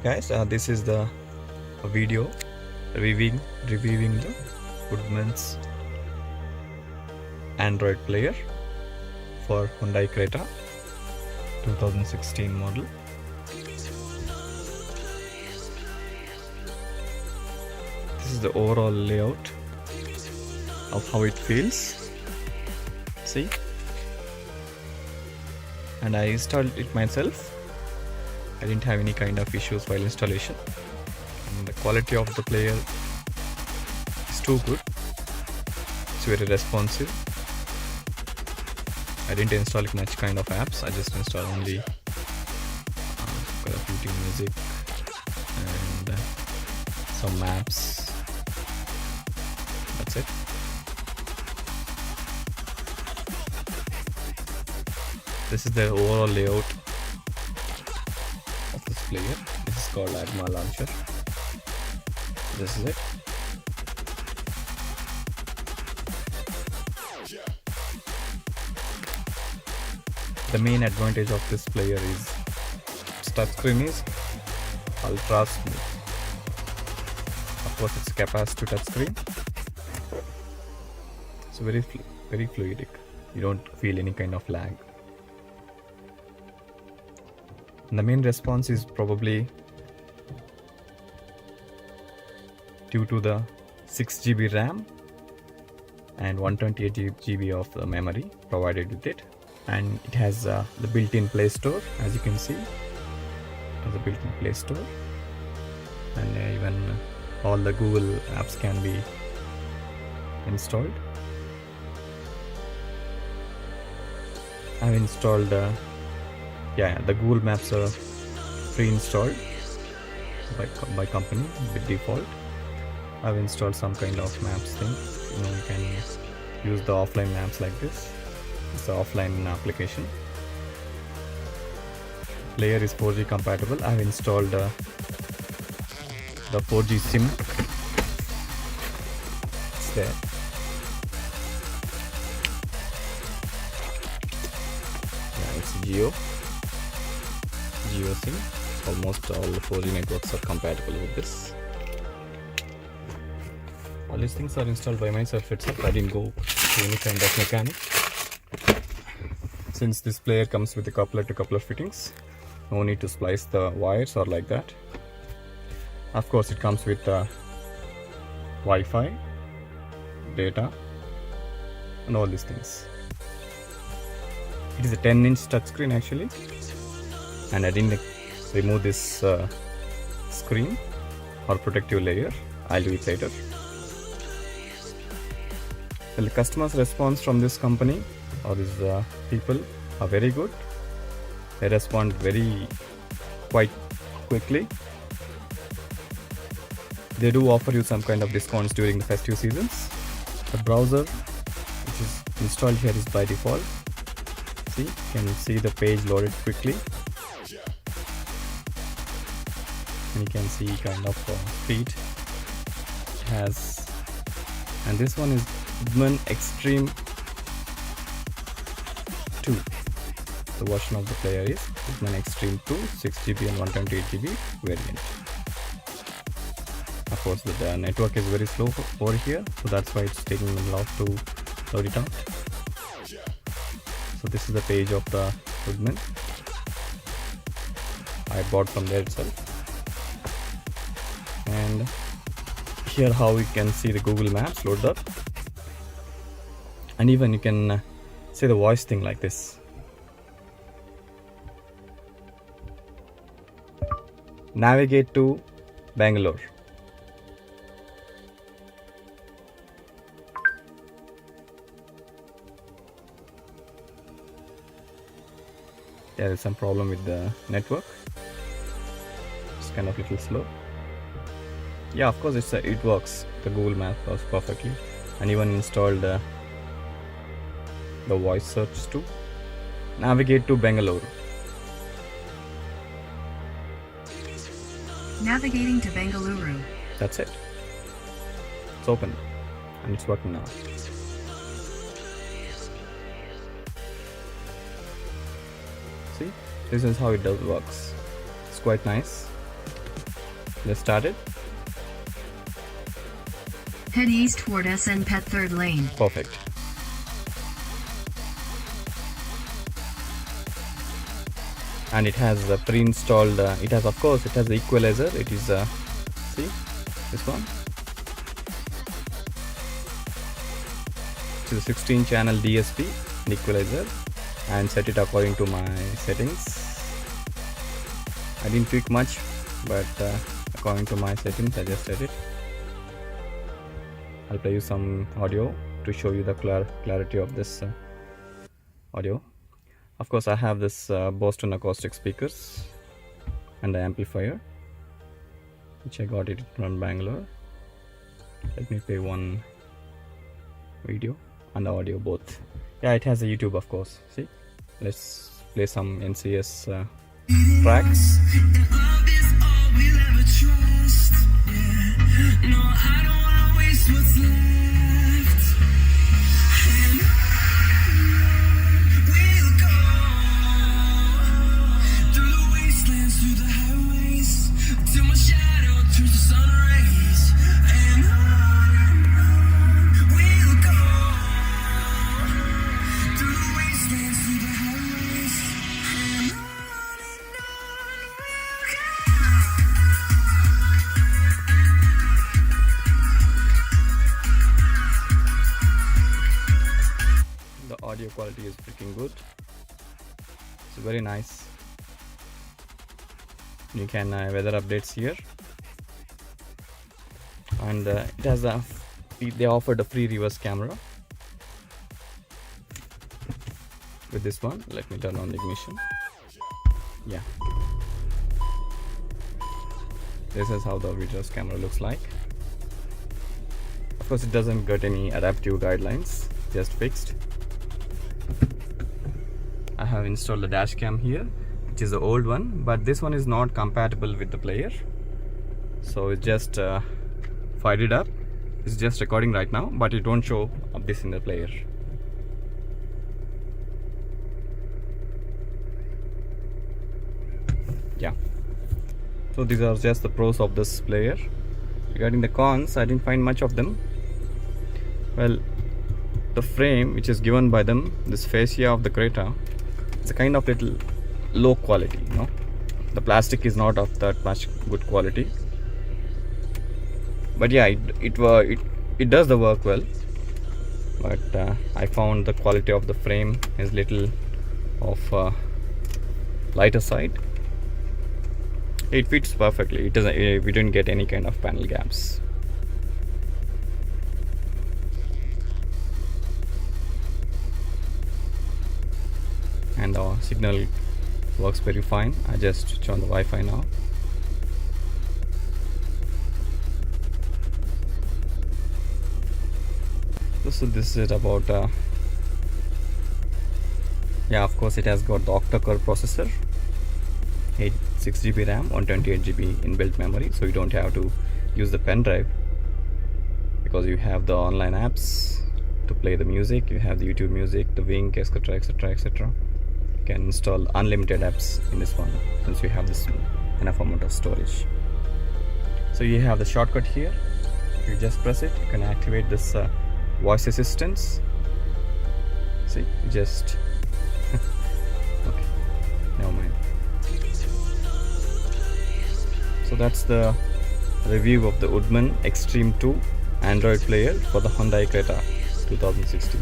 guys, this is the video reviewing the Woodman's Android player for Hyundai Creta 2016 model. This is the overall layout of how it feels. See, and I installed it myself. I didn't have any kind of issues while installation, and the quality of the player is too good. It's very responsive. I didn't install much kind of apps. I just installed only Call of Duty music and some maps. That's it. This is the overall layout of this player. This is called Dabba launcher. This is it. The main advantage of this player is its touchscreen is ultra smooth. Of course, it's capacitive touchscreen. It's very fluidic. You don't feel any kind of lag. And the main response is probably due to the 6GB RAM and 128GB of the memory provided with it. And it has the built-in Play Store, as you can see. It has a built-in Play Store, and even all the Google apps can be installed. I've installed the Google Maps are pre-installed by company with default. I've installed some kind of maps thing. You can use the offline maps like this. It's an offline application. Player is 4G compatible. I've installed the 4G SIM. It's there. Yeah, it's Geo SIM. Almost all the 4G networks are compatible with this. All these things are installed by myself itself. I didn't go to any kind of mechanic. Since this player comes with a coupler to coupler fittings, no need to splice the wires or like that. Of course, it comes with Wi-Fi, data, and all these things. It is a 10-inch touchscreen actually, and I didn't remove this screen or protective layer. I'll do it later. Well, the customer's response from this company or these people are very good. They respond quite quickly. They do offer you some kind of discounts during the festive seasons. The browser which is installed here is by default. See, you can see the page loaded quickly, and you can see kind of speed it has. And this one is Woodman Xtreme2. The version of the player is Woodman Xtreme2, 6GB and 128GB variant. Of course, the network is very slow over here, so that's why it's taking a lot to load it out. So this is the page of the Woodman. I bought from there itself. And here how you can see the Google Maps load up. And even you can say the voice thing like this. Navigate to Bangalore. Yeah, there's some problem with the network. It's kind of little slow. Yeah, of course it works. The Google Map works perfectly, and even installed the voice search too. Navigate to Bangalore. Navigating to Bengaluru. That's it. It's open and it's working now. See, this is how it works. It's quite nice. Let's start it. Head east toward SN Pet 3rd lane. Perfect. And it has a pre-installed, it has the equalizer. It is, see, this one. It is a 16 channel DSP equalizer, and set it according to my settings. I didn't tweak much, but according to my settings I just set it. I'll play you some audio to show you the clarity of this audio. Of course, I have this Boston acoustic speakers and the amplifier, which I got it from Bangalore. Let me play one video and the audio both. Yeah, it has a YouTube, of course. See, let's play some NCS tracks. Audio quality is freaking good. It's very nice. You can weather updates here, and it has they offered a free reverse camera with this one. Let me turn on the ignition. Yeah, this is how the reverse camera looks like. Of course, it doesn't get any adaptive guidelines, just fixed. I have installed the dash cam here, which is the old one, but this one is not compatible with the player, so it just fired it up. It's just recording right now, but it won't show up this in the player. Yeah, so these are just the pros of this player. Regarding the cons, I didn't find much of them. Well, the frame which is given by them, this fascia of the Creta, it's a kind of little low quality, you know. The plastic is not of that much good quality, but yeah, it does the work well. But I found the quality of the frame is little of lighter side. It fits perfectly. It doesn't. We didn't get any kind of panel gaps. And the signal works very fine. I just switch on the Wi-Fi now. So this is about yeah, of course it has got the Octa-Core processor, 6GB RAM, 128GB inbuilt memory, so you don't have to use the pen drive because you have the online apps to play the music. You have the YouTube music, the Wink, etc, etc, etc. You can install unlimited apps in this one since you have this enough amount of storage. So you have the shortcut here. You just press it, you can activate this voice assistance. See, you just okay, never mind. So that's the review of the Woodman Xtreme 2 Android player for the Hyundai Creta 2016.